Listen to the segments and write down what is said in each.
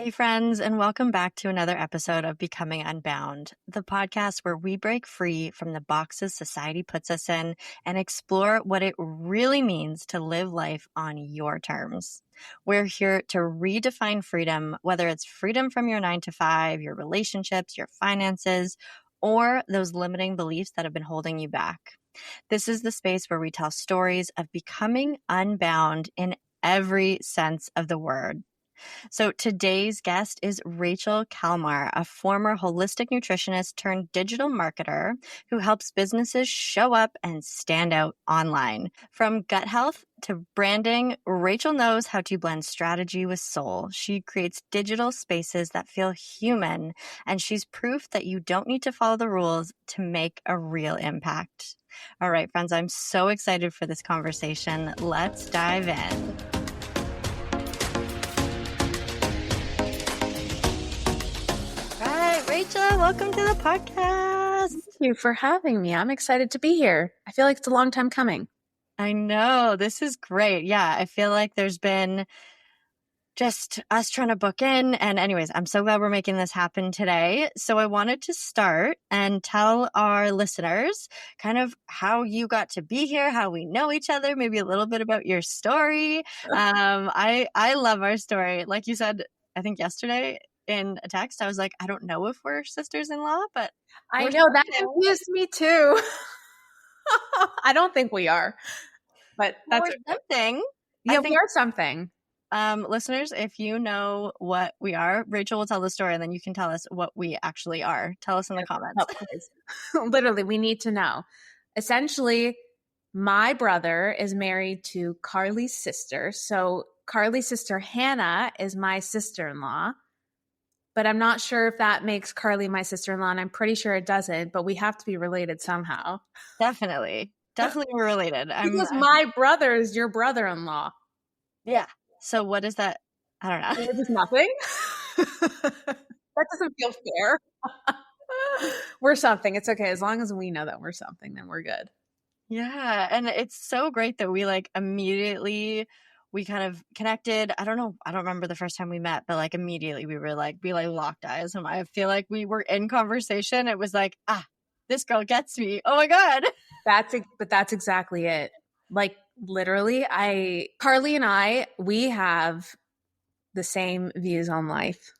Hey, friends, and welcome back to another episode of Becoming Unbound, the podcast where we break free from the boxes society puts us in and explore what it really means to live life on your terms. We're here to redefine freedom, whether it's freedom from your 9 to 5, your relationships, your finances, or those limiting beliefs that have been holding you back. This is the space where we tell stories of becoming unbound in every sense of the word. So today's guest is Rachel Kalmar, a former holistic nutritionist turned digital marketer who helps businesses show up and stand out online. From gut health to branding, Rachel knows how to blend strategy with soul. She creates digital spaces that feel human, and she's proof that you don't need to follow the rules to make a real impact. All right, friends, I'm so excited for this conversation. Let's dive in. Rachel, welcome to the podcast. Thank you for having me. I'm excited to be here. I feel like it's a long time coming. I know. This is great. Yeah, I feel like there's been just us trying to book in. And anyways, I'm so glad we're making this happen today. So I wanted to start and tell our listeners kind of how you got to be here, how we know each other, maybe a little bit about your story. I love our story. Like you said, I think yesterday in a text, I was like, I don't know if we're sisters-in-law, but I know that confused me too. I don't think we are, but that's something. Yeah, we are something. Listeners, if you know what we are, Rachel will tell the story and then you can tell us what we actually are. Tell us in the comments. Literally, we need to know. Essentially, my brother is married to Carly's sister. So Carly's sister, Hannah, is my sister-in-law. But I'm not sure if that makes Carly my sister-in-law, and I'm pretty sure it doesn't, but we have to be related somehow. Definitely we're related. Because my brother is your brother-in-law. Yeah. So what is that? I don't know. It's nothing. That doesn't feel fair. We're something. It's okay. As long as we know that we're something, then we're good. Yeah. And it's so great that we immediately we kind of connected. I don't know. I don't remember the first time we met, but immediately we were we locked eyes. And I feel like we were in conversation. It was this girl gets me. Oh my God. But that's exactly it. Literally, Carly and I, we have the same views on life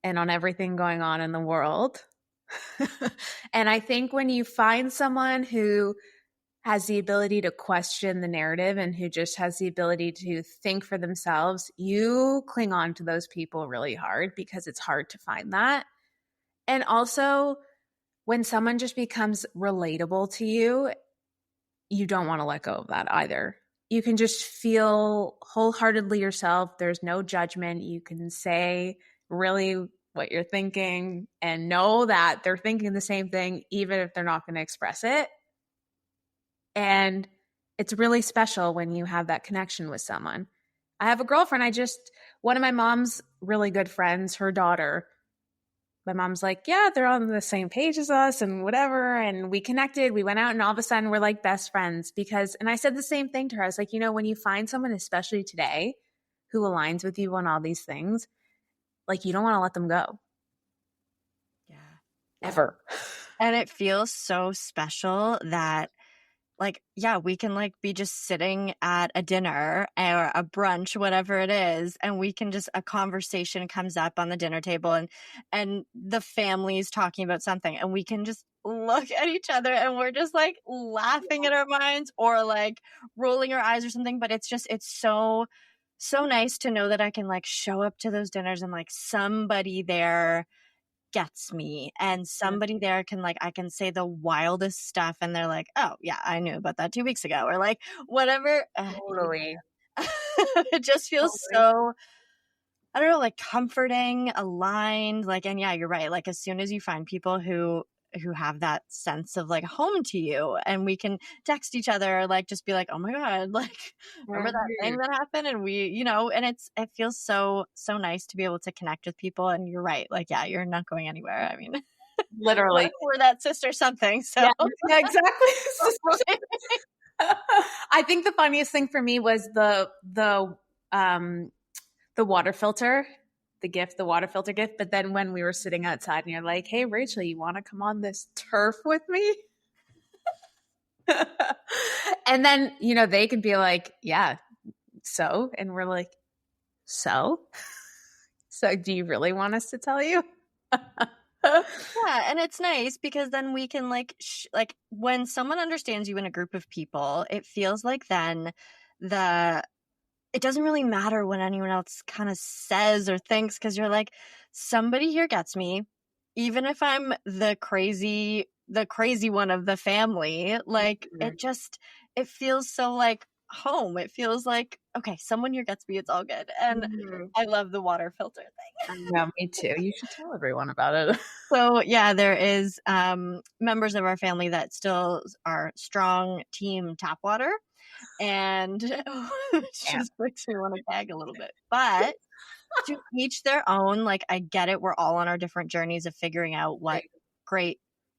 and on everything going on in the world. And I think when you find someone who has the ability to question the narrative and who just has the ability to think for themselves, you cling on to those people really hard because it's hard to find that. And also, when someone just becomes relatable to you, you don't want to let go of that either. You can just feel wholeheartedly yourself. There's no judgment. You can say really what you're thinking and know that they're thinking the same thing, even if they're not going to express it. And it's really special when you have that connection with someone. I have a girlfriend. One of my mom's really good friends, her daughter, my mom's like, yeah, they're on the same page as us and whatever. And we connected, we went out, and all of a sudden we're best friends and I said the same thing to her. I was like, when you find someone, especially today, who aligns with you on all these things, you don't want to let them go. Yeah. Ever. And it feels so special that we can be just sitting at a dinner or a brunch, whatever it is, and we can a conversation comes up on the dinner table and the family's talking about something and we can just look at each other and we're just laughing in our minds or rolling our eyes or something. But it's so nice to know that I can show up to those dinners and somebody there gets me and somebody there can I can say the wildest stuff and they're like, oh yeah, I knew about that 2 weeks ago or whatever. Totally. It just feels so, I don't know, comforting, aligned, and yeah, you're right. As soon as you find people who have that sense of home to you and we can text each other, just be oh my God, remember that thing that happened? And we, and it feels so nice to be able to connect with people. And you're right. Yeah, you're not going anywhere. I mean, literally we're that sister something. So yeah, exactly. I think the funniest thing for me was the water filter. the gift, the water filter gift. But then when we were sitting outside and you're like, hey, Rachel, you want to come on this turf with me? And then, they could be like, yeah, so, and we're like, so do you really want us to tell you? Yeah, and it's nice because then we can like when someone understands you in a group of people, it feels like then it doesn't really matter what anyone else kind of says or thinks, because you're like, somebody here gets me, even if I'm the crazy one of the family. Like it feels so like home. It feels like, okay, someone here gets me, it's all good. And I love the water filter thing. Yeah, me too. You should tell everyone about it. So yeah, there is members of our family that still are strong team tap water, and it just makes me want to gag a little bit. But to each their own. Like, I get it. We're all on our different journeys of figuring out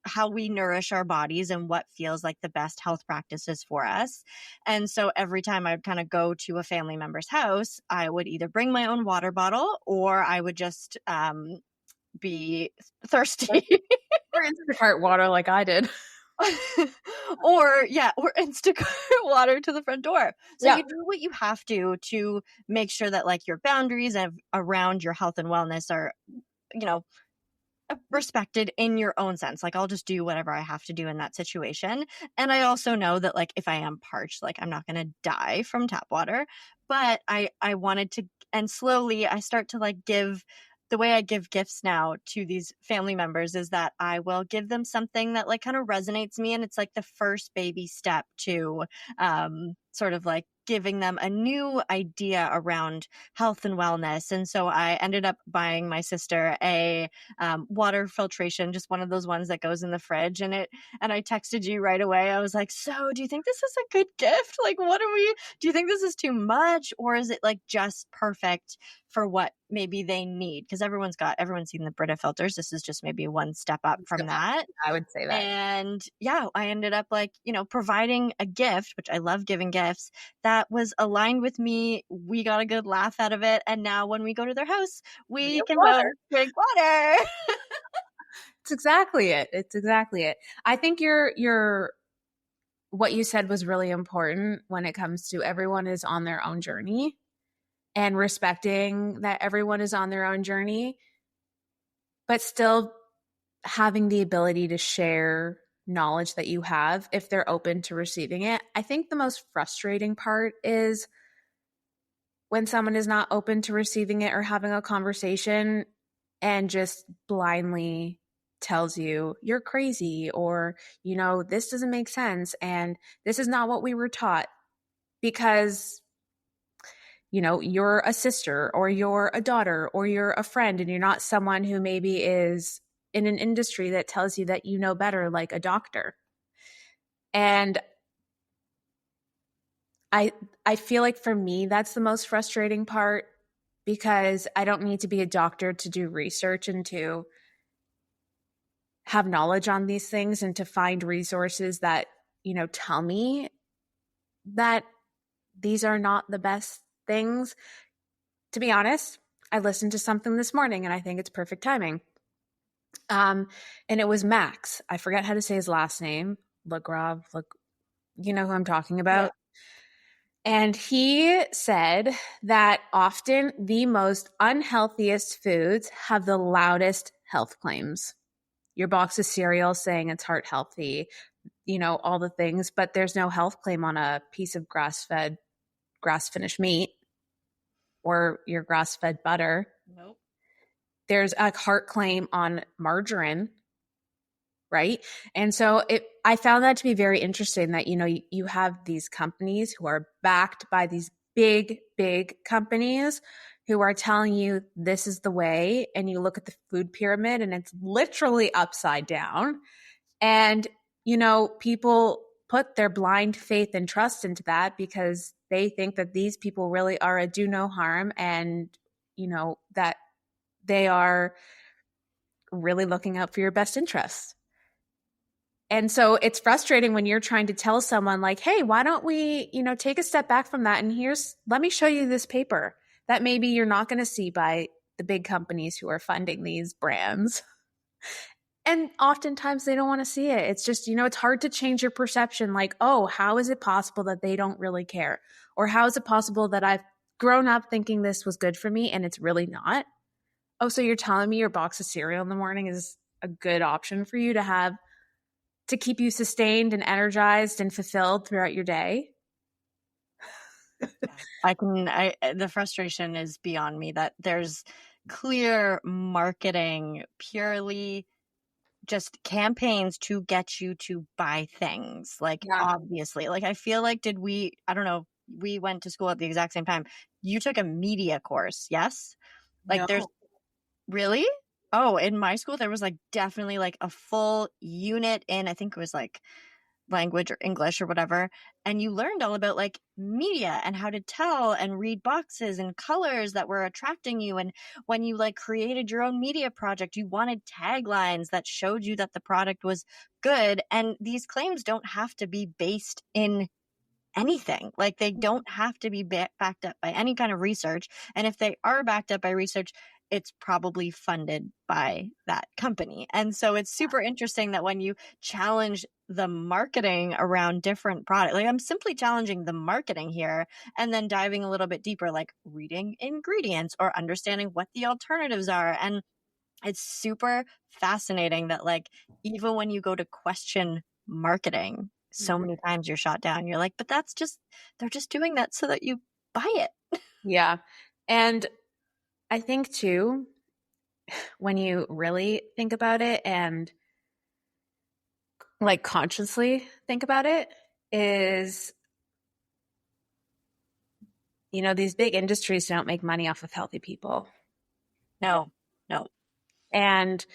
how we nourish our bodies and what feels like the best health practices for us. And so every time I would kind of go to a family member's house, I would either bring my own water bottle or I would just be thirsty. Or Instacart water like I did. or Instacart water to the front door. So you do what you have to make sure that like your boundaries around your health and wellness are, respected in your own sense. Like, I'll just do whatever I have to do in that situation. And I also know that like if I am parched, like I'm not going to die from tap water. But I wanted to, and slowly I start to like the way I give gifts now to these family members is that I will give them something that like kind of resonates me. And it's like the first baby step to sort of like giving them a new idea around health and wellness. And so I ended up buying my sister a water filtration, just one of those ones that goes in the fridge. And I texted you right away. I was like, so do you think this is a good gift? Like, do you think this is too much, or is it like just perfect for what maybe they need? Because everyone's seen the Brita filters. This is just maybe one step up from that. I would say that. And yeah, I ended up like, providing a gift, which I love giving gifts, that was aligned with me. We got a good laugh out of it. And now when we go to their house, we can go drink water. It's exactly it. I think what you said was really important when it comes to everyone is on their own journey and respecting that everyone is on their own journey, but still having the ability to share knowledge that you have if they're open to receiving it. I think the most frustrating part is when someone is not open to receiving it or having a conversation and just blindly tells you you're crazy, or, this doesn't make sense and this is not what we were taught, because you're a sister or you're a daughter or you're a friend and you're not someone who maybe is in an industry that tells you that you know better, like a doctor. And I feel like for me, that's the most frustrating part, because I don't need to be a doctor to do research and to have knowledge on these things and to find resources that, tell me that these are not the best things. To be honest, I listened to something this morning and I think it's perfect timing. And it was Max. I forget how to say his last name. You know who I'm talking about? Yeah. And he said that often the most unhealthiest foods have the loudest health claims. Your box of cereal saying it's heart healthy, all the things, but there's no health claim on a piece of grass-finished meat or your grass-fed butter. Nope. There's a heart claim on margarine, right? And so I found that to be very interesting that, you have these companies who are backed by these big, big companies who are telling you this is the way, and you look at the food pyramid and it's literally upside down. And, people put their blind faith and trust into that because they think that these people really are a do no harm, and, that they are really looking out for your best interests. And so it's frustrating when you're trying to tell someone like, hey, why don't we, take a step back from that? And let me show you this paper that maybe you're not going to see by the big companies who are funding these brands. And oftentimes they don't want to see it. It's just, it's hard to change your perception. Like, oh, how is it possible that they don't really care? Or how is it possible that I've grown up thinking this was good for me and it's really not? Oh, so you're telling me your box of cereal in the morning is a good option for you to have to keep you sustained and energized and fulfilled throughout your day? The frustration is beyond me that there's clear marketing, purely just campaigns to get you to buy things. Like, Yeah. obviously, like, I feel like, I don't know, we went to school at the exact same time. You took a media course, yes? Like, there's No. really? Oh, in my school, there was like definitely like a full unit in, I think it was like language or English or whatever. And you learned all about like media and how to tell and read boxes and colors that were attracting you. And when you like created your own media project, you wanted taglines that showed you that the product was good. And these claims don't have to be based in anything. Like, they don't have to be backed up by any kind of research. And if they are backed up by research, it's probably funded by that company. And so it's super interesting that when you challenge the marketing around different products, like, I'm simply challenging the marketing here and then diving a little bit deeper, like reading ingredients or understanding what the alternatives are. And it's super fascinating that, like, even when you go to question marketing, so many times you're shot down. You're like, but they're just doing that so that you buy it. Yeah. And I think too, when you really think about it and like consciously think about it, is, these big industries don't make money off of healthy people. No, no. And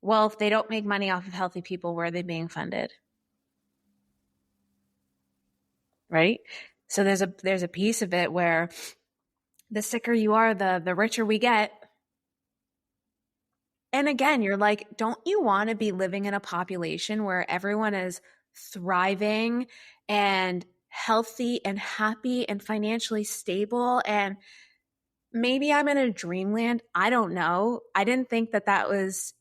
well, if they don't make money off of healthy people, where are they being funded? Right? So there's a piece of it where the sicker you are, the richer we get. And again, you're like, don't you want to be living in a population where everyone is thriving and healthy and happy and financially stable? And maybe I'm in a dreamland. I don't know. I didn't think that was.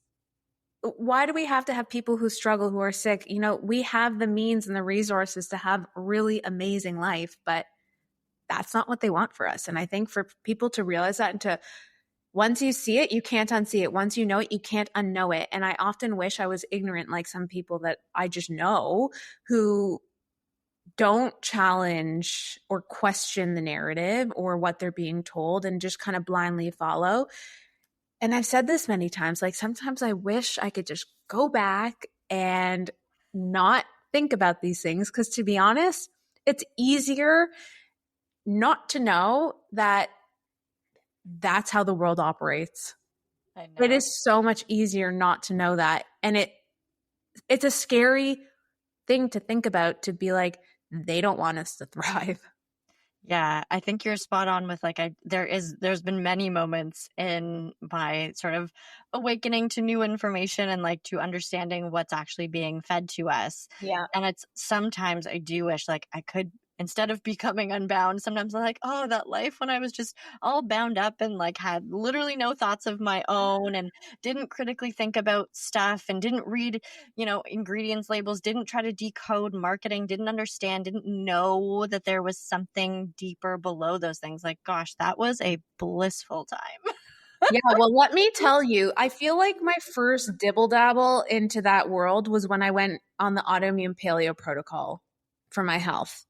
Why do we have to have people who struggle, who are sick? We have the means and the resources to have a really amazing life, but that's not what they want for us. And I think for people to realize that, and to, once you see it, you can't unsee it. Once you know it, you can't unknow it. And I often wish I was ignorant, like some people that I just know, who don't challenge or question the narrative or what they're being told and just kind of blindly follow. And I've said this many times, like sometimes I wish I could just go back and not think about these things, because to be honest, it's easier not to know that that's how the world operates. I It know. is so much easier not to know that. And it's a scary thing to think about, to be like, they don't want us to thrive. Yeah, I think you're spot on with like, there's been many moments in my sort of awakening to new information and like to understanding what's actually being fed to us. Yeah. And it's sometimes I do wish like I could, instead of becoming unbound, sometimes I'm like, oh, that life when I was just all bound up and like had literally no thoughts of my own and didn't critically think about stuff and didn't read, ingredients labels, didn't try to decode marketing, didn't understand, didn't know that there was something deeper below those things. Like, gosh, that was a blissful time. Yeah, well, let me tell you, I feel like my first dibble dabble into that world was when I went on the autoimmune paleo protocol for my health.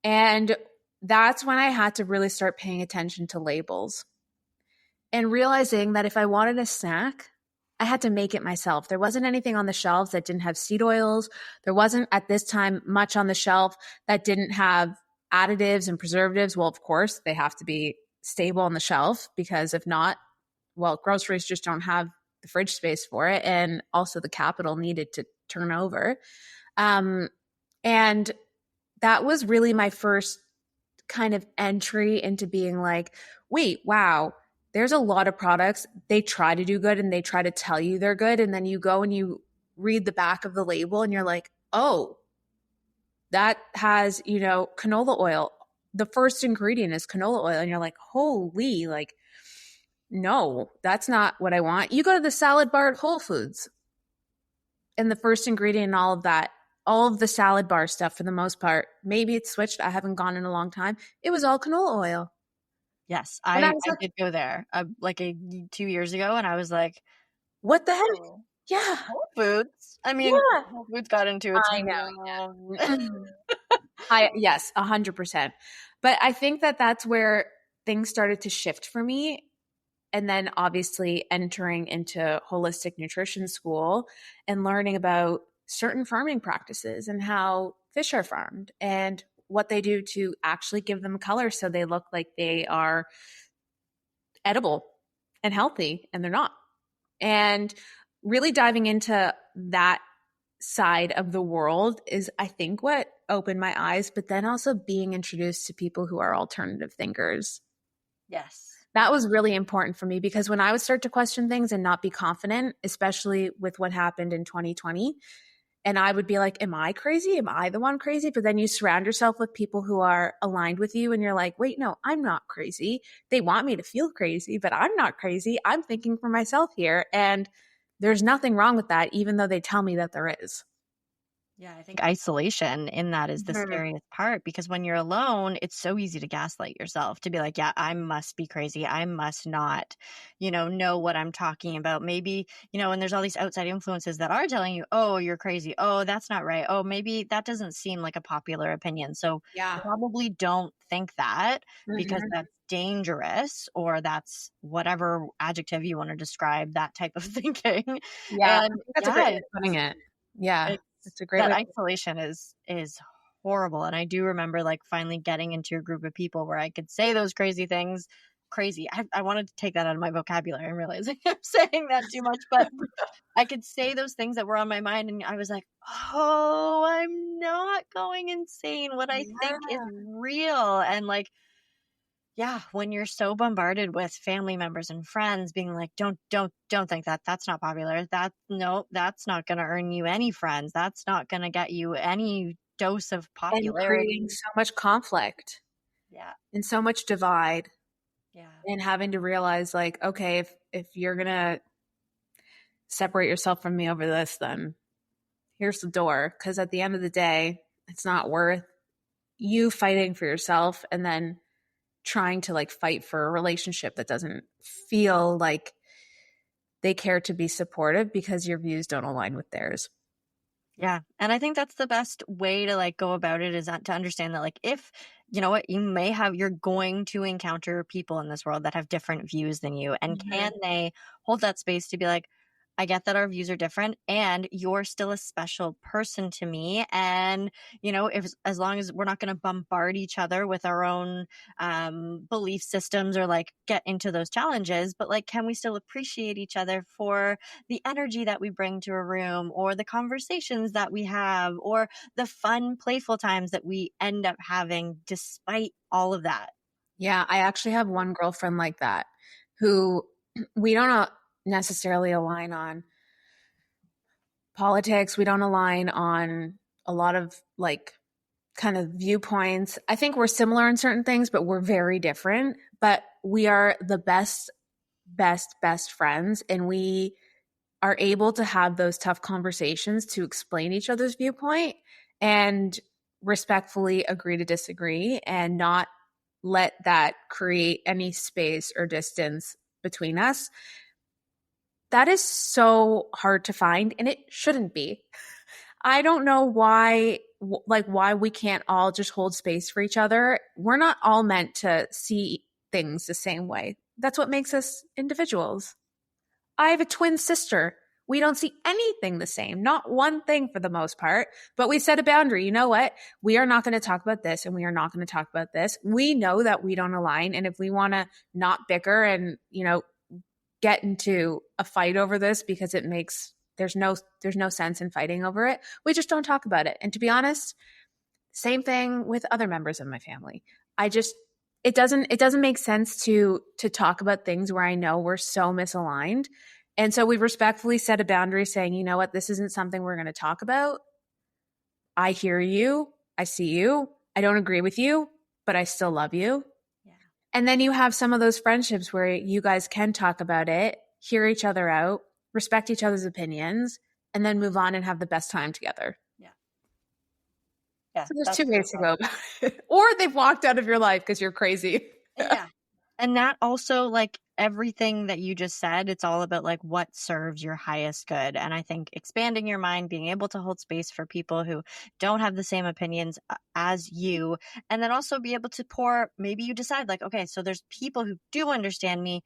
And that's when I had to really start paying attention to labels and realizing that if I wanted a snack, I had to make it myself. There wasn't anything on the shelves that didn't have seed oils. There wasn't at this time much on the shelf that didn't have additives and preservatives. Well, of course, they have to be stable on the shelf, because if not, well, groceries just don't have the fridge space for it, and also the capital needed to turn over. And that was really my first kind of entry into being like, wait, wow, there's a lot of products. They try to do good and they try to tell you they're good. And then you go and you read the back of the label and you're like, oh, that has, canola oil. The first ingredient is canola oil. And you're like, holy, like, no, that's not what I want. You go to the salad bar at Whole Foods, and the first ingredient in all of that, all of the salad bar stuff for the most part, maybe it's switched. I haven't gone in a long time. It was all canola oil. Yes, And I I was I like, did go there, like, 2 years ago, and I was like, what the heck? "Oh, Yeah. Whole Foods?" I mean, Yeah. Whole Foods got into its I know. own Mhm. Yes, 100%. But I think that that's where things started to shift for me. And then obviously entering into holistic nutrition school and learning about certain farming practices and how fish are farmed and what they do to actually give them color so they look like they are edible and healthy, and they're not. And really diving into that side of the world is, I think, what opened my eyes, but then also being introduced to people who are alternative thinkers. Yes. That was really important for me because when I would start to question things and not be confident, especially with what happened in 2020, and I would be like, am I crazy? Am I the one crazy? But then you surround yourself with people who are aligned with you and you're like, wait, no, I'm not crazy. They want me to feel crazy, but I'm not crazy. I'm thinking for myself here. And there's nothing wrong with that, even though they tell me that there is. Yeah, I think isolation in that is the Mhm. scariest part because when you're alone, it's so easy to gaslight yourself to be like, yeah, I must be crazy. I must not, know what I'm talking about. Maybe, and there's all these outside influences that are telling you, oh, you're crazy. Oh, that's not right. Oh, maybe that doesn't seem like a popular opinion. So Yeah. probably don't think that because Mhm. that's dangerous or that's whatever adjective you want to describe that type of thinking. Yeah. I And think that's a great yeah, way of putting it. Yeah. it's It's a great that way. isolation is horrible, and I do remember, like, finally getting into a group of people where I could say those crazy things. Crazy. I wanted to take that out of my vocabulary and realizing I'm saying that too much, but I could say those things that were on my mind, and I was like, "Oh, I'm not going insane. What I think is Yeah. real." And, like, yeah, when you're so bombarded with family members and friends being like, don't think that. That's not popular. That no, that's not gonna earn you any friends. That's not gonna get you any dose of And creating popularity. so much conflict Yeah, and so much divide, yeah, and having to realize like, okay, if you're gonna separate yourself from me over this, then here's the door. Because at the end of the day, it's not worth you fighting for yourself and then trying to like fight for a relationship that doesn't feel like they care to be supportive because your views don't align with theirs. yeah. And I think that's the best way to like go about it is to understand that like if you know what you're going to encounter people in this world that have different views than you, and can Mhm. they hold that space to be like, I get that our views are different and you're still a special person to me. And, if as long as we're not going to bombard each other with our own belief systems or like get into those challenges, but like, can we still appreciate each other for the energy that we bring to a room or the conversations that we have or the fun, playful times that we end up having despite all of that? Yeah, I actually have one girlfriend like that who we don't necessarily align on politics. We don't align on a lot of like kind of viewpoints. I think we're similar in certain things, but we're very different. But we are the best friends. And we are able to have those tough conversations to explain each other's viewpoint and respectfully agree to disagree and not let that create any space or distance between us. That is so hard to find, and it shouldn't be. I don't know why why we can't all just hold space for each other. We're not all meant to see things the same way. That's what makes us individuals. I have a twin sister. We don't see anything the same, not one thing for the most part, but we set a boundary. You know what? We are not going to talk about this and we are not going to talk about this. We know that we don't align. And if we want to not bicker and, get into a fight over this because there's no sense in fighting over it, we just don't talk about it. And to be honest, same thing with other members of my family. I just it doesn't make sense to talk about things where I know we're so misaligned. And so we respectfully set a boundary saying, you know what, this isn't something we're going to talk about. I hear you. I see you. I don't agree with you, but I still love you. Yeah. And then you have some of those friendships where you guys can talk about it, hear each other out, respect each other's opinions, and then move on and have the best time together. Yeah. Yeah. So there's two That's so ways to go solid. about it. Or they've walked out of your life because you're crazy. Yeah. And that also, like everything that you just said, it's all about like what serves your highest good. And I think expanding your mind, being able to hold space for people who don't have the same opinions as you, and then also be able to pour, maybe you decide like, okay, so there's people who do understand me.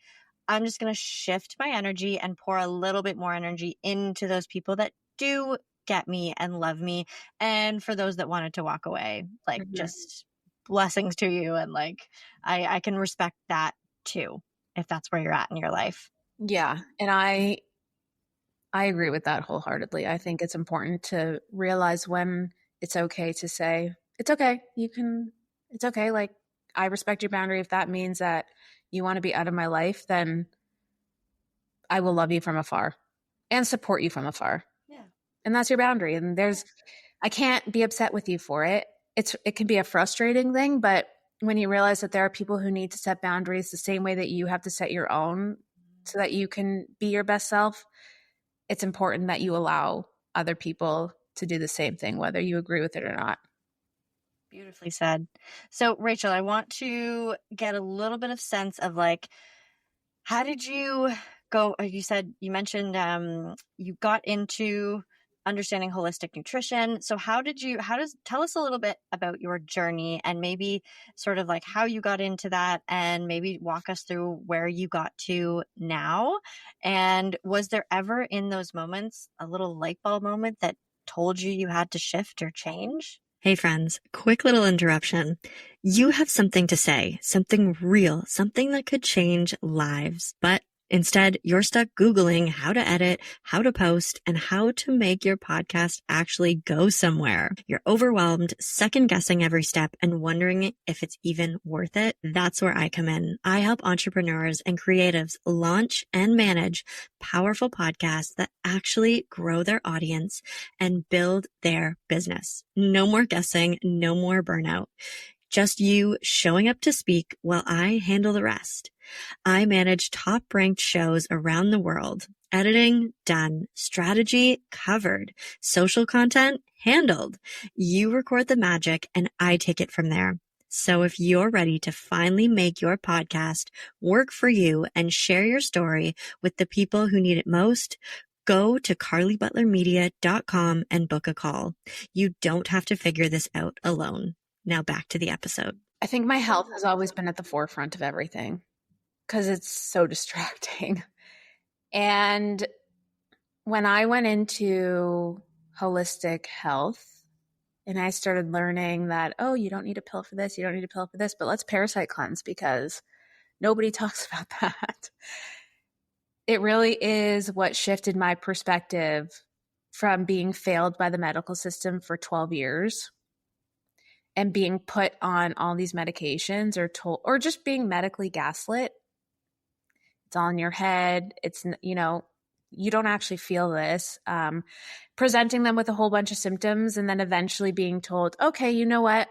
I'm just going to shift my energy and pour a little bit more energy into those people that do get me and love me. And for those that wanted to walk away, like just blessings to you. And like, I can respect that too, if that's where you're at in your life. Yeah. And I agree with that wholeheartedly. I think it's important to realize when it's okay to say, it's okay. It's okay. Like, I respect your boundary. If that means that you want to be out of my life, then I will love you from afar and support you from afar. Yeah. And that's your boundary. And I can't be upset with you for it. It can be a frustrating thing, but when you realize that there are people who need to set boundaries the same way that you have to set your own so that you can be your best self, it's important that you allow other people to do the same thing, whether you agree with it or not. Beautifully said. So, Rachel, I want to get a little bit of sense of like, how did you go? You said you mentioned you got into understanding holistic nutrition. So tell us a little bit about your journey and maybe sort of like how you got into that and maybe walk us through where you got to now. And was there ever in those moments a little light bulb moment that told you had to shift or change? Hey friends, quick little interruption. You have something to say, something real, something that could change lives, but instead you're stuck Googling how to edit, how to post, and how to make your podcast actually go somewhere. You're overwhelmed, second guessing every step, and wondering if it's even worth it. That's where I come in. I help entrepreneurs and creatives launch and manage powerful podcasts that actually grow their audience and build their business. No more guessing, no more burnout. Just you showing up to speak while I handle the rest. I manage top-ranked shows around the world. Editing done, strategy covered, social content handled. You record the magic and I take it from there. So if you're ready to finally make your podcast work for you and share your story with the people who need it most, go to carlybutlermedia.com and book a call. You don't have to figure this out alone. Now back to the episode. I think my health has always been at the forefront of everything because it's so distracting. And when I went into holistic health and I started learning that, oh, you don't need a pill for this, you don't need a pill for this, but let's parasite cleanse because nobody talks about that. It really is what shifted my perspective from being failed by the medical system for 12 years and being put on all these medications or just being medically gaslit. It's all in your head. It's, you don't actually feel this. Presenting them with a whole bunch of symptoms and then eventually being told, okay, you know what?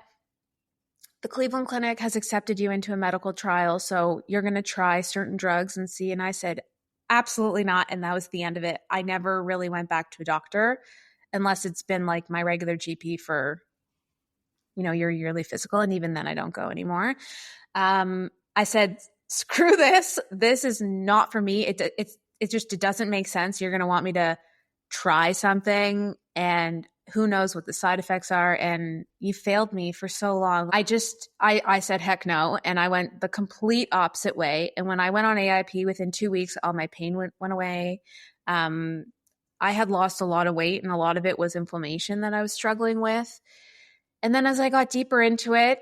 The Cleveland Clinic has accepted you into a medical trial, so you're going to try certain drugs and see. And I said, absolutely not. And that was the end of it. I never really went back to a doctor unless it's been like my regular GP for, your yearly physical. And even then I don't go anymore. I said, screw this. This is not for me. It doesn't make sense. You're going to want me to try something and who knows what the side effects are. And you failed me for so long. I said, heck no. And I went the complete opposite way. And when I went on AIP within 2 weeks, all my pain went away. I had lost a lot of weight and a lot of it was inflammation that I was struggling with. And then as I got deeper into it,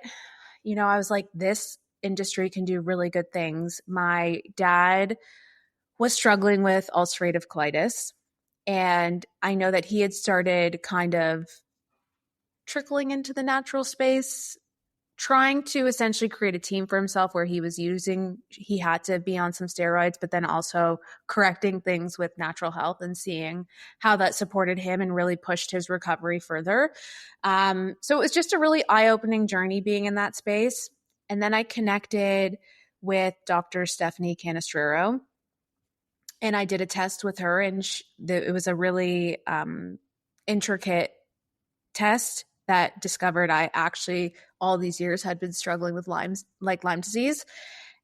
I was like, this industry can do really good things. My dad was struggling with ulcerative colitis. And I know that he had started kind of trickling into the natural space, trying to essentially create a team for himself where he had to be on some steroids, but then also correcting things with natural health and seeing how that supported him and really pushed his recovery further. So it was just a really eye-opening journey being in that space. And then I connected with Dr. Stephanie Canestraro. And I did a test with her, and it was a really intricate test that discovered I actually all these years had been struggling with Lyme disease,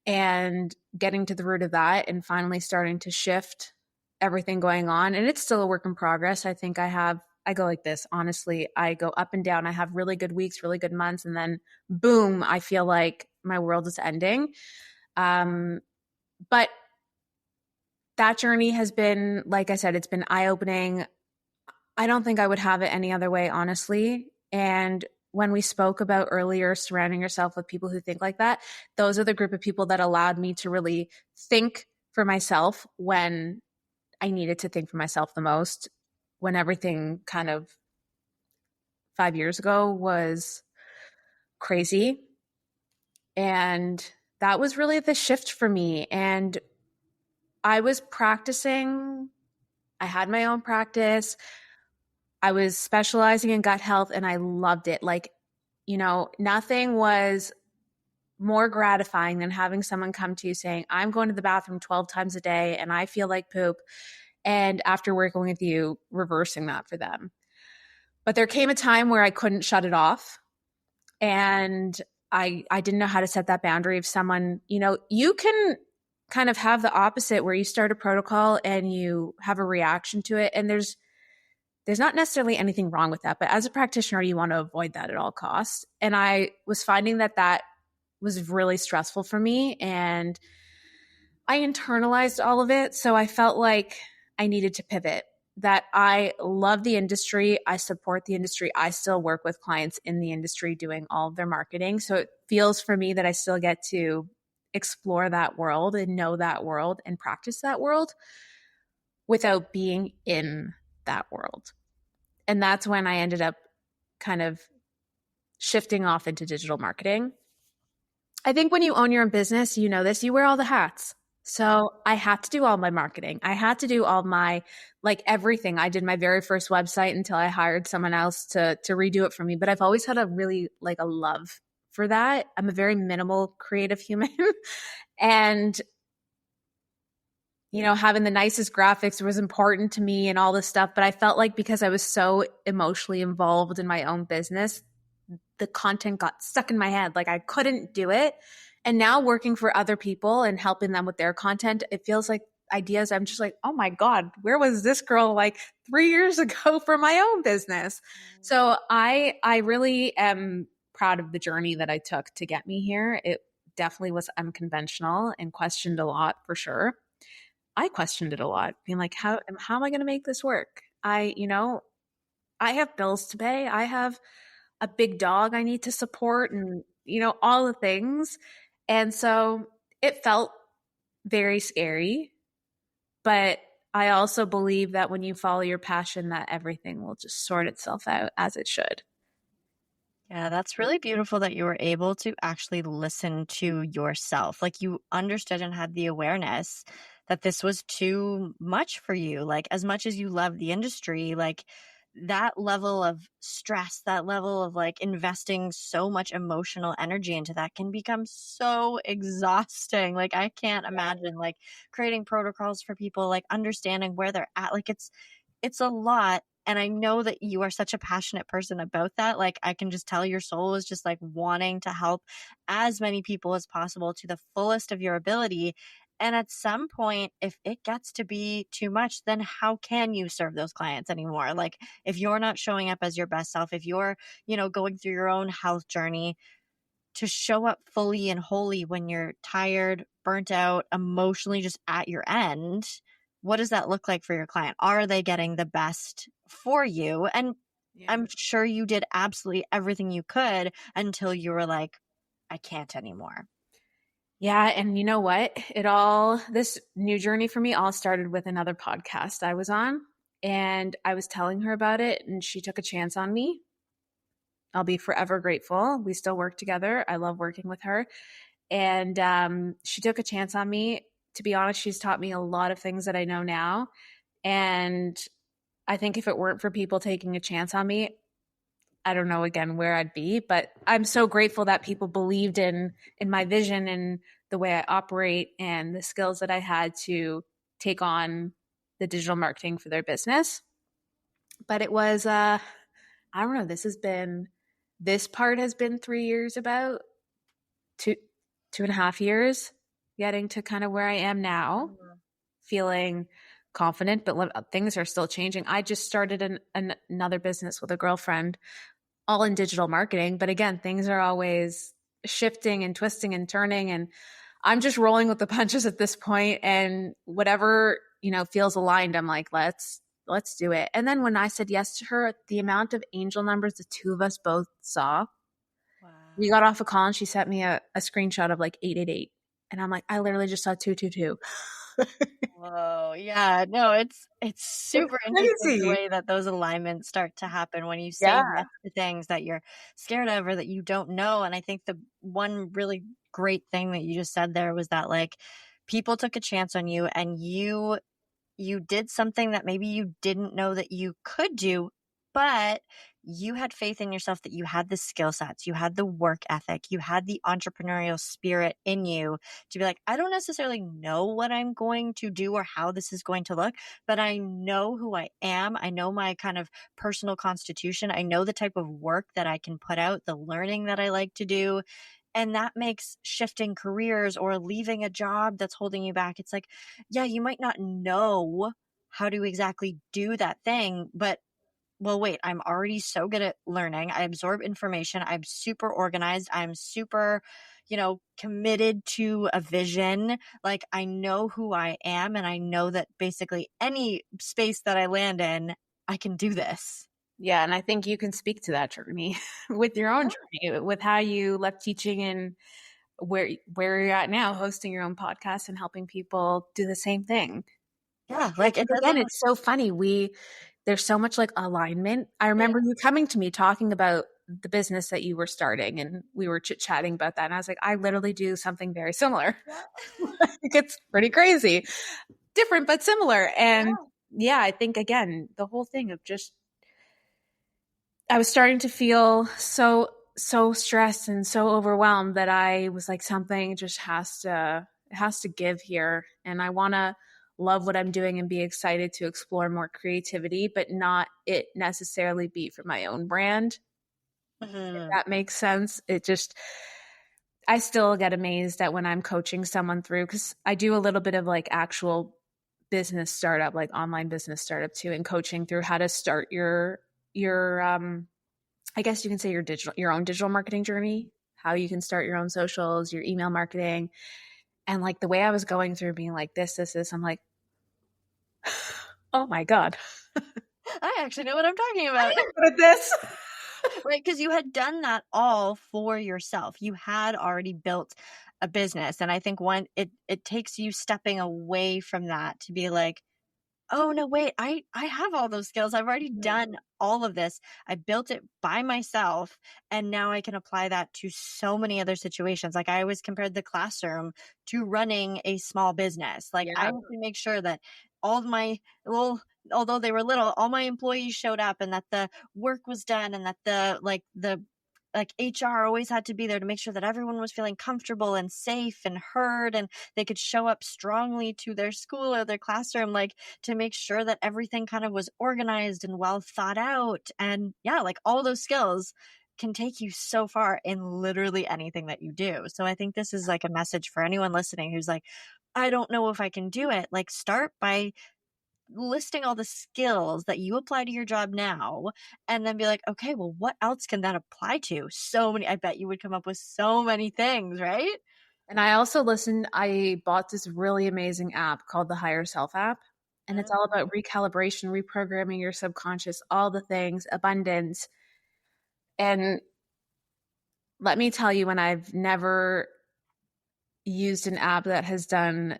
and getting to the root of that and finally starting to shift everything going on. And it's still a work in progress. I think I go like this, honestly, I go up and down. I have really good weeks, really good months, and then boom, I feel like my world is ending. But that journey has been, like I said, it's been eye-opening. I don't think I would have it any other way, honestly. And when we spoke about earlier, surrounding yourself with people who think like that, those are the group of people that allowed me to really think for myself when I needed to think for myself the most, when everything kind of 5 years ago was crazy. And that was really the shift for me. And I was practicing, I had my own practice. I was specializing in gut health and I loved it. Like, nothing was more gratifying than having someone come to you saying, I'm going to the bathroom 12 times a day and I feel like poop. And after working with you, reversing that for them. But there came a time where I couldn't shut it off. And I didn't know how to set that boundary of someone, you can kind of have the opposite where you start a protocol and you have a reaction to it. And there's not necessarily anything wrong with that. But as a practitioner, you want to avoid that at all costs. And I was finding that was really stressful for me. And I internalized all of it. So I felt like I needed to pivot, that I love the industry. I support the industry. I still work with clients in the industry doing all of their marketing. So it feels for me that I still get to explore that world and know that world and practice that world without being in that world. And that's when I ended up kind of shifting off into digital marketing. I think when you own your own business, you know this, you wear all the hats. So I had to do all my marketing. I had to do all my, everything. I did my very first website until I hired someone else to redo it for me. But I've always had a really a love for that. I'm a very minimal creative human. And, having the nicest graphics was important to me and all this stuff. But I felt like because I was so emotionally involved in my own business, the content got stuck in my head. Like I couldn't do it. And now working for other people and helping them with their content, it feels like ideas. I'm just like, oh my God, where was this girl 3 years ago for my own business? So I really am proud of the journey that I took to get me here. It definitely was unconventional and questioned a lot for sure. I questioned it a lot, being like, how am I going to make this work? I have bills to pay. I have a big dog I need to support and, all the things. And so it felt very scary, but I also believe that when you follow your passion, that everything will just sort itself out as it should. Yeah, that's really beautiful that you were able to actually listen to yourself. Like you understood and had the awareness that this was too much for you. Like as much as you love the industry, that level of stress, that level of investing so much emotional energy into that can become so exhausting. Like I can't imagine creating protocols for people, understanding where they're at. It's a lot. And I know that you are such a passionate person about that. I can just tell your soul is just wanting to help as many people as possible to the fullest of your ability. And at some point, if it gets to be too much, then how can you serve those clients anymore? If you're not showing up as your best self, if you're, going through your own health journey, to show up fully and wholly when you're tired, burnt out, emotionally just at your end, what does that look like for your client? Are they getting the best for you? And yeah. I'm sure you did absolutely everything you could until you were like, I can't anymore. Yeah. And you know what? This new journey for me all started with another podcast I was on, and I was telling her about it, and she took a chance on me. I'll be forever grateful. We still work together. I love working with her. And she took a chance on me. To be honest, she's taught me a lot of things that I know now. And I think if it weren't for people taking a chance on me, I don't know again where I'd be. But I'm so grateful that people believed in my vision and the way I operate and the skills that I had to take on the digital marketing for their business. But it was, I don't know, this part has been 3 years, about 2.5 years, getting to kind of where I am now, feeling confident, but things are still changing. I just started another business with a girlfriend, all in digital marketing. But again, things are always shifting and twisting and turning. And I'm just rolling with the punches at this point. And whatever, feels aligned, I'm like, let's do it. And then when I said yes to her, the amount of angel numbers the two of us both saw, Wow. we got off a call and she sent me a screenshot of like 888. And I'm like, I literally just saw 222. Whoa. Yeah. No, it's It's super interesting the crazy. way that those alignments start to happen when you say Yeah. yes to things that you're scared of or that you don't know. And I think the one really great thing that you just said there was that like people took a chance on you and you did something that maybe you didn't know that you could do, but you had faith in yourself that you had the skill sets, you had the work ethic, you had the entrepreneurial spirit in you to be like, I don't necessarily know what I'm going to do or how this is going to look, but I know who I am. I know my kind of personal constitution. I know the type of work that I can put out, the learning that I like to do. And that makes shifting careers or leaving a job that's holding you back. It's like, yeah, you might not know how to exactly do that thing, but well, wait, I'm already so good at learning. I absorb information. I'm super organized. I'm super, committed to a vision. Like I know who I am and I know that basically any space that I land in, I can do this. Yeah, and I think you can speak to that journey with your own journey, with how you left teaching and where you're at now, hosting your own podcast and helping people do the same thing. Yeah, And I like it think again, doesn't. it's so funny. There's so much like alignment. I remember you coming to me talking about the business that you were starting, and we were chit chatting about that. And I was like, I literally do something very similar. Like, it's pretty crazy, different but similar. And Yeah. yeah, I think again, the whole thing of just I was starting to feel so stressed and so overwhelmed that I was like, something just has to give here, and I want to love what I'm doing and be excited to explore more creativity, but not it necessarily be for my own brand. If Mhm. that makes sense. I still get amazed at when I'm coaching someone through, because I do a little bit of like actual business startup, like online business startup too, and coaching through how to start your I guess you can say your own digital marketing journey, how you can start your own socials, your email marketing. And like the way I was going through being like this, I'm like, oh my God, I actually know what I'm talking about. I'm good at this. Right, because you had done that all for yourself. You had already built a business, and I think when it takes you stepping away from that to be like, oh no, wait, I have all those skills. I've already done all of this. I built it by myself, and now I can apply that to so many other situations. Like I always compared the classroom to running a small business. Like I Yeah. have to make sure that all of my well, although they were little, all my employees showed up and that the work was done and that the HR always had to be there to make sure that everyone was feeling comfortable and safe and heard and they could show up strongly to their school or their classroom. Like to make sure that everything kind of was organized and well thought out. And yeah, like all those skills can take you so far in literally anything that you do. So I think this is like a message for anyone listening who's like, I don't know if I can do it. Like start by listing all the skills that you apply to your job now and then be like, okay, well, what else can that apply to? So many, I bet you would come up with so many things, right? And I bought this really amazing app called the Higher Self app. And it's all about recalibration, reprogramming your subconscious, all the things, abundance. And let me tell you, when I've never used an app that has done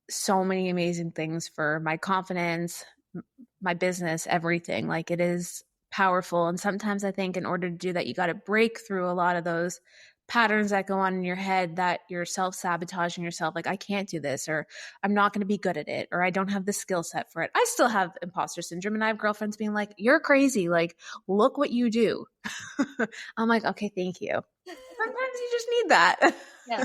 so many amazing things for my confidence, my business, everything. Like it is powerful. And sometimes I think in order to do that, you got to break through a lot of those patterns that go on in your head that you're self-sabotaging yourself. Like, I can't do this, or I'm not going to be good at it, or I don't have the skill set for it. I still have imposter syndrome, and I have girlfriends being like, you're crazy. Like, look what you do. I'm like, okay, thank you. Sometimes you just need that. Yeah.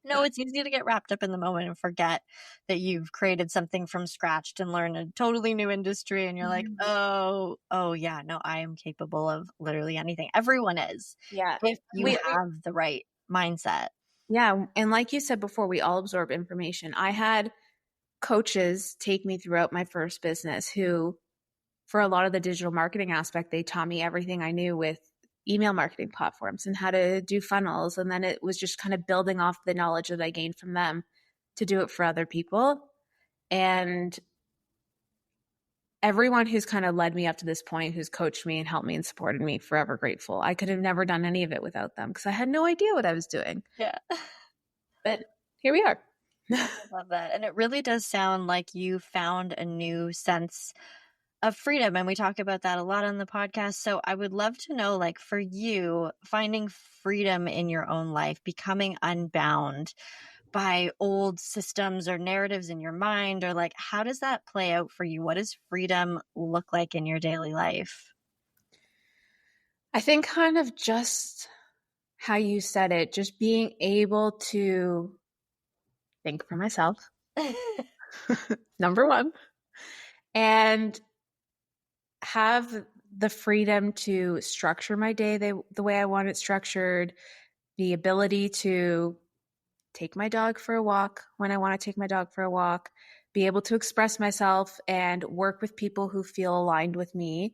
No, it's easy to get wrapped up in the moment and forget that you've created something from scratch and learn a totally new industry. And you're like, Mhm. oh, yeah, no, I am capable of literally anything. Everyone is, Yeah. if you We have the right mindset. Yeah, and like you said before, we all absorb information. I had coaches take me throughout my first business who, for a lot of the digital marketing aspect, they taught me everything I knew with email marketing platforms and how to do funnels. And then it was just kind of building off the knowledge that I gained from them to do it for other people. And everyone who's kind of led me up to this point, who's coached me and helped me and supported me, forever grateful. I could have never done any of it without them because I had no idea what I was doing. Yeah. But here we are. I love that. And it really does sound like you found a new sense of freedom. And we talk about that a lot on the podcast. So I would love to know, like, for you, finding freedom in your own life, becoming unbound by old systems or narratives in your mind, or like, how does that play out for you? What does freedom look like in your daily life? I think kind of just how you said it, just being able to think for myself, number one, and have the freedom to structure my day the way I want it structured, the ability to take my dog for a walk when I want to take my dog for a walk, be able to express myself and work with people who feel aligned with me,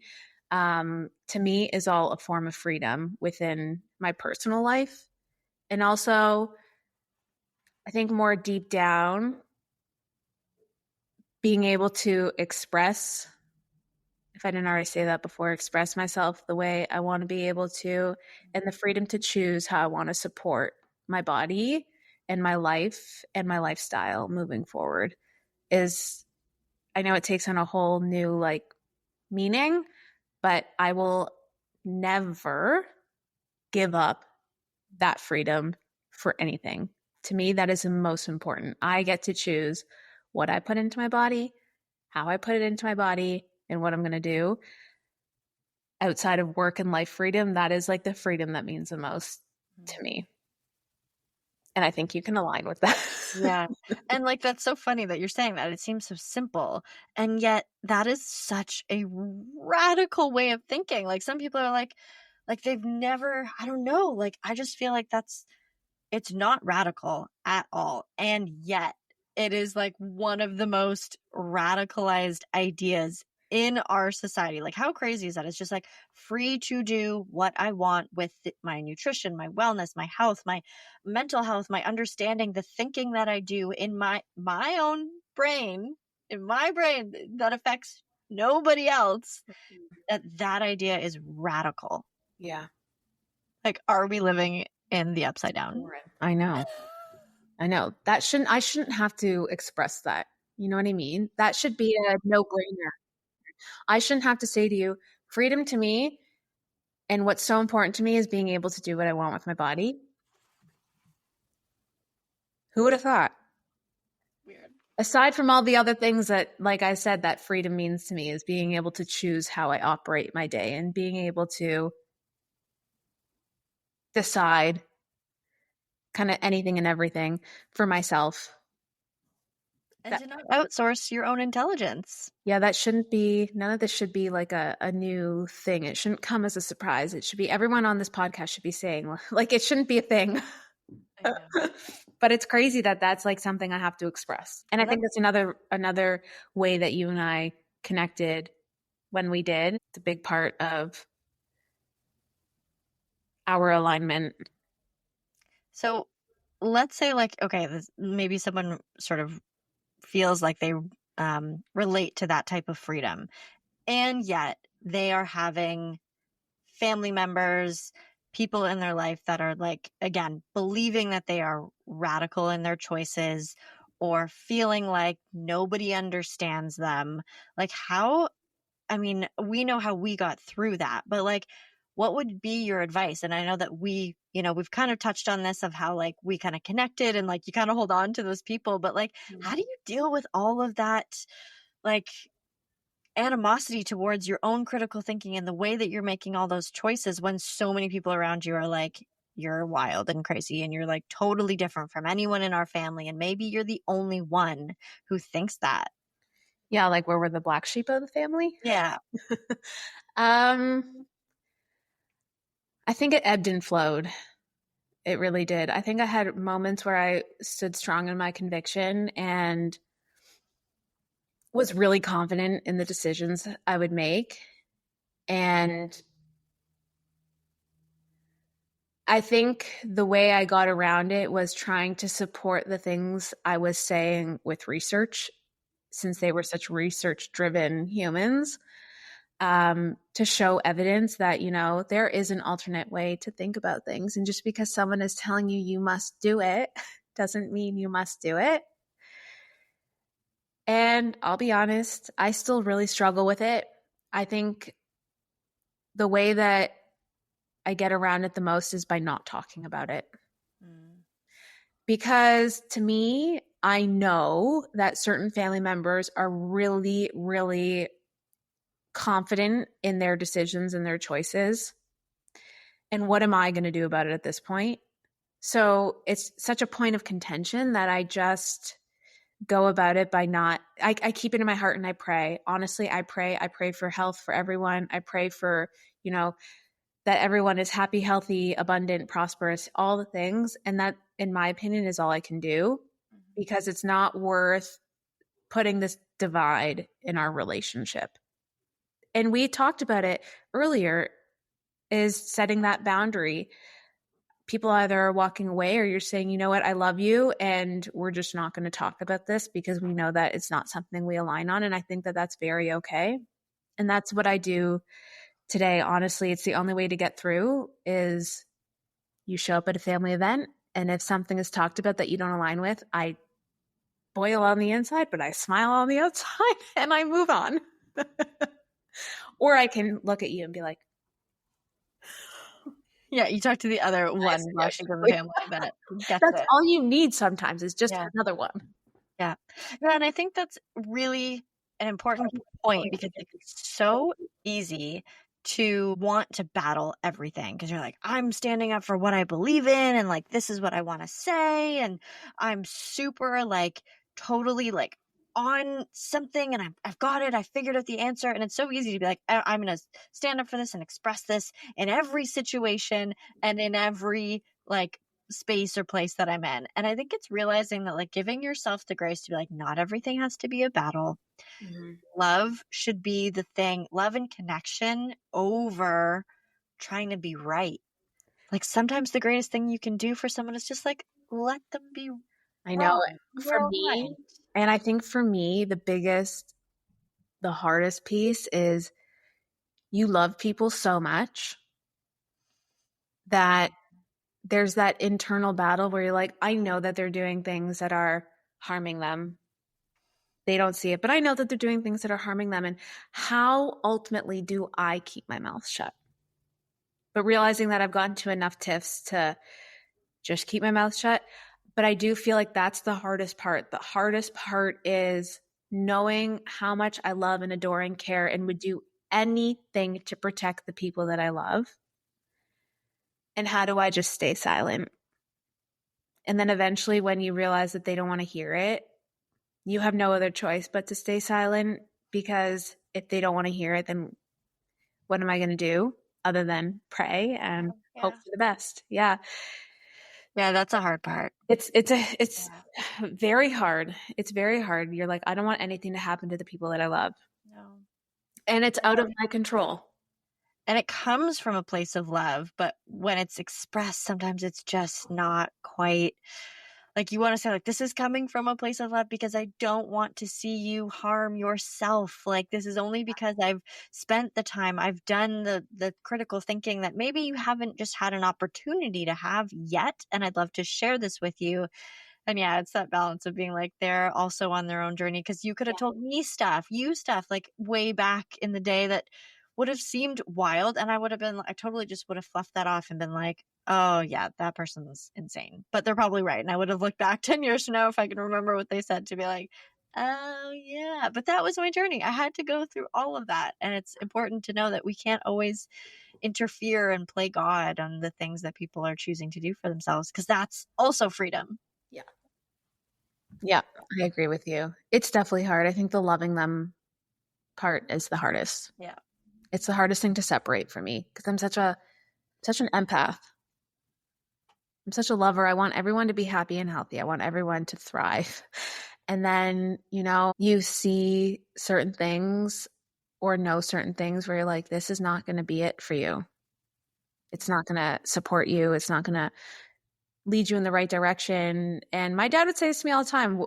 to me is all a form of freedom within my personal life. And also, I think more deep down, being able to express, if I didn't already say that before, express myself the way I want to be able to, and the freedom to choose how I want to support my body and my life and my lifestyle moving forward is, I know it takes on a whole new like meaning, but I will never give up that freedom for anything. To me, that is the most important. I get to choose what I put into my body, how I put it into my body, and what I'm going to do outside of work and life freedom. That is like the freedom that means the most to me. And I think you can align with that. Yeah. And like, that's so funny that you're saying that. It seems so simple. And yet that is such a radical way of thinking. Like, some people are like they've never, I don't know, like, I just feel like it's not radical at all. And yet it is like one of the most radicalized ideas in our society. Like, how crazy is that? It's just like free to do what I want with my nutrition, my wellness, my health, my mental health, my understanding, the thinking that I do in my own brain, in my brain that affects nobody else. That idea is radical. Yeah. Like, are we living in the upside down? I know. I shouldn't have to express that. You know what I mean? That should be a no-brainer. I shouldn't have to say to you, freedom to me and what's so important to me is being able to do what I want with my body. Who would have thought? Weird. Aside from all the other things that, like I said, that freedom means to me is being able to choose how I operate my day and being able to decide kind of anything and everything for myself. And That, to not outsource your own intelligence. yeah, none of this should be like a new thing. It shouldn't come as a surprise. It should be, everyone on this podcast should be saying, like, it shouldn't be a thing. I know. But it's crazy that that's like something I have to express. And I Well, think that's another way that you and I connected when we did. It's a big part of our alignment. so let's say, like, okay, maybe someone sort of feels like they relate to that type of freedom, and yet they are having family members, people in their life that are, like, again, believing that they are radical in their choices, or feeling like nobody understands them. Like, how, I mean, we know how we got through that, but like, what would be your advice? And I know that we've kind of touched on this, of how like we kind of connected and like you kind of hold on to those people, but like, how do you deal with all of that, like, animosity towards your own critical thinking and the way that you're making all those choices when so many people around you are like, you're wild and crazy and you're like totally different from anyone in our family. And maybe you're the only one who thinks that. Yeah, like where we're the black sheep of the family. Yeah. um, I think it ebbed and flowed. It really did. I think I had moments where I stood strong in my conviction and was really confident in the decisions I would make. And I think the way I got around it was trying to support the things I was saying with research, since they were such research driven humans, to show evidence that, there is an alternate way to think about things. And just because someone is telling you you must do it doesn't mean you must do it. And I'll be honest, I still really struggle with it. I think the way that I get around it the most is by not talking about it. Mm. Because to me, I know that certain family members are really, really confident in their decisions and their choices. And what am I going to do about it at this point? So it's such a point of contention that I just go about it by not, I keep it in my heart and I pray. Honestly, I pray for health for everyone. I pray for, that everyone is happy, healthy, abundant, prosperous, all the things. And that, in my opinion, is all I can do, because it's not worth putting this divide in our relationship. And we talked about it earlier, is setting that boundary. People either are walking away or you're saying, you know what, I love you, and we're just not going to talk about this because we know that it's not something we align on. And I think that that's very okay. And that's what I do today. Honestly, it's the only way to get through is you show up at a family event, and if something is talked about that you don't align with, I boil on the inside, but I smile on the outside and I move on. Or I can look at you and be like, Yeah, you talk to the other one while she goes to the family that gets that's it. all you need sometimes, is just Yeah. another one. Yeah. Yeah, and I think that's really an important point, because it's so easy to want to battle everything, because you're like, I'm standing up for what I believe in, and like this is what I want to say, and I'm super like totally like on something, and I've got it, I figured out the answer. And it's so easy to be like, I'm going to stand up for this and express this in every situation and in every like space or place that I'm in. And I think it's realizing that like giving yourself the grace to be like, not everything has to be a battle. Mm-hmm. Love should be the thing, love and connection over trying to be right. Like sometimes the greatest thing you can do for someone is just like let them be I know. wrong. For You're all me, right. and I think for me, the hardest piece is you love people so much that there's that internal battle where you're like, I know that they're doing things that are harming them. They don't see it, but I know that they're doing things that are harming them. And how ultimately do I keep my mouth shut? But realizing that I've gotten to enough tiffs to just keep my mouth shut. But I do feel like that's the hardest part. The hardest part is knowing how much I love and adore and care and would do anything to protect the people that I love. And how do I just stay silent? And then eventually, when you realize that they don't want to hear it, you have no other choice but to stay silent, because if they don't want to hear it, then what am I going to do other than pray and hope for the best? Yeah. Yeah, that's a hard part. It's very hard. It's very hard. You're like, I don't want anything to happen to the people that I love. No. And it's out of my control. And it comes from a place of love, but when it's expressed, sometimes it's just not quite like you want to say, like, this is coming from a place of love because I don't want to see you harm yourself. Like, this is only because I've spent the time, I've done the critical thinking that maybe you haven't just had an opportunity to have yet. And I'd love to share this with you. And yeah, it's that balance of being like, they're also on their own journey, because you could have told me stuff, you stuff, like way back in the day that would have seemed wild. And I would have been, I totally just would have fluffed that off and been like, oh yeah, that person's insane. But they're probably right. And I would have looked back 10 years from now, if I can remember what they said, to be like, oh yeah. But that was my journey. I had to go through all of that. And it's important to know that we can't always interfere and play God on the things that people are choosing to do for themselves, because that's also freedom. Yeah. Yeah, I agree with you. It's definitely hard. I think the loving them part is the hardest. Yeah. It's the hardest thing to separate for me because I'm such an empath. I'm such a lover. I want everyone to be happy and healthy. I want everyone to thrive. And then, you see certain things or know certain things where you're like, this is not going to be it for you. It's not going to support you. It's not going to lead you in the right direction. And my dad would say this to me all the time.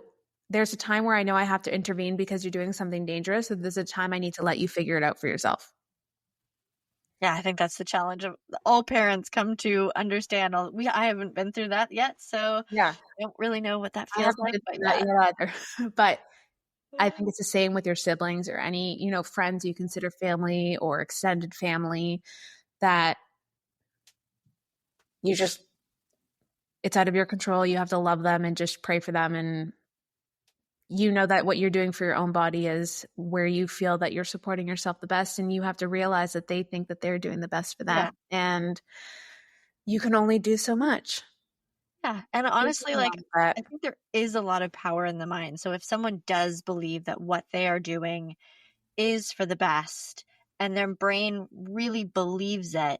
There's a time where I know I have to intervene because you're doing something dangerous. So there's a time I need to let you figure it out for yourself. Yeah, I think that's the challenge of all parents come to understand. I haven't been through that yet, so Yeah. I don't really know what that I feels haven't like, been but through yeah. that yet either. But I think it's the same with your siblings or any, friends you consider family or extended family that you just, it's out of your control. You have to love them and just pray for them. And you know that what you're doing for your own body is where you feel that you're supporting yourself the best. And you have to realize that they think that they're doing the best for them. Yeah. And you can only do so much. Yeah, and There's honestly, nothing wrong like, with that. I think there is a lot of power in the mind. So if someone does believe that what they are doing is for the best and their brain really believes it,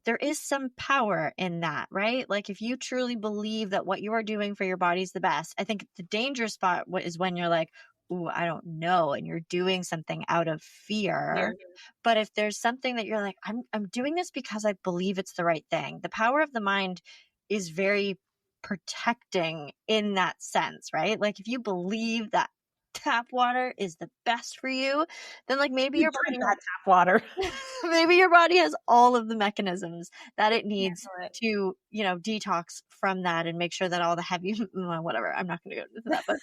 there is some power in that, right? Like if you truly believe that what you are doing for your body is the best, I think the dangerous spot is when you're like, ooh, I don't know, and you're doing something out of Yeah. fear. But if there's something that you're like, I'm doing this because I believe it's the right thing, the power of the mind is very protecting in that sense, right? Like if you believe that tap water is the best for you, then like maybe You your drink body that tap water. maybe your body has all of the mechanisms that it needs Handle it. to, detox from that and make sure that all the heavy well, whatever. I'm not going to go into that, but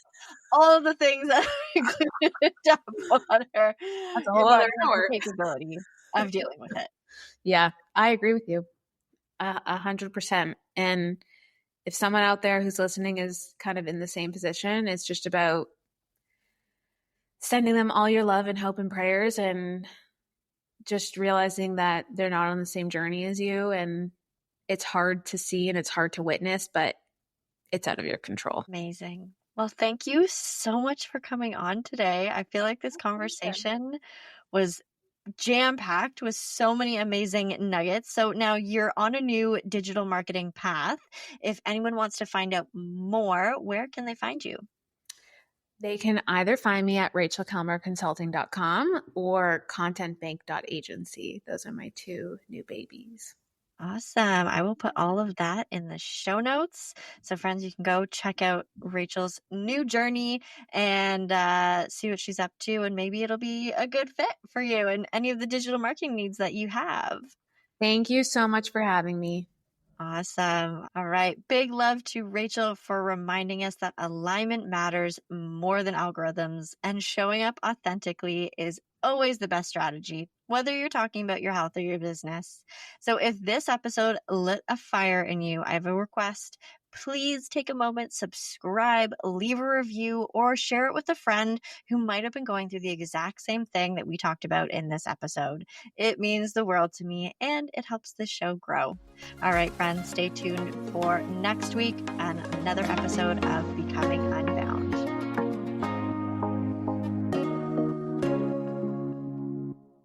all of the things that are included in tap water, That's a your whole other body has the hour. capability of dealing with it. Yeah, I agree with you 100%. And if someone out there who's listening is kind of in the same position, it's just about sending them all your love and hope and prayers and just realizing that they're not on the same journey as you. And it's hard to see and it's hard to witness, but it's out of your control. Amazing. Well, thank you so much for coming on today. I feel like this conversation was jam-packed with so many amazing nuggets. So now you're on a new digital marketing path. If anyone wants to find out more, where can they find you? They can either find me at rachelkalmarconsulting.com or contentbank.agency. Those are my two new babies. Awesome. I will put all of that in the show notes. So, friends, you can go check out Rachel's new journey and see what she's up to. And maybe it'll be a good fit for you and any of the digital marketing needs that you have. Thank you so much for having me. Awesome. All right. Big love to Rachel for reminding us that alignment matters more than algorithms, and showing up authentically is always the best strategy, whether you're talking about your health or your business. So if this episode lit a fire in you, I have a request. Please take a moment, subscribe, leave a review, or share it with a friend who might have been going through the exact same thing that we talked about in this episode. It means the world to me and it helps the show grow. All right, friends, stay tuned for next week and another episode of Becoming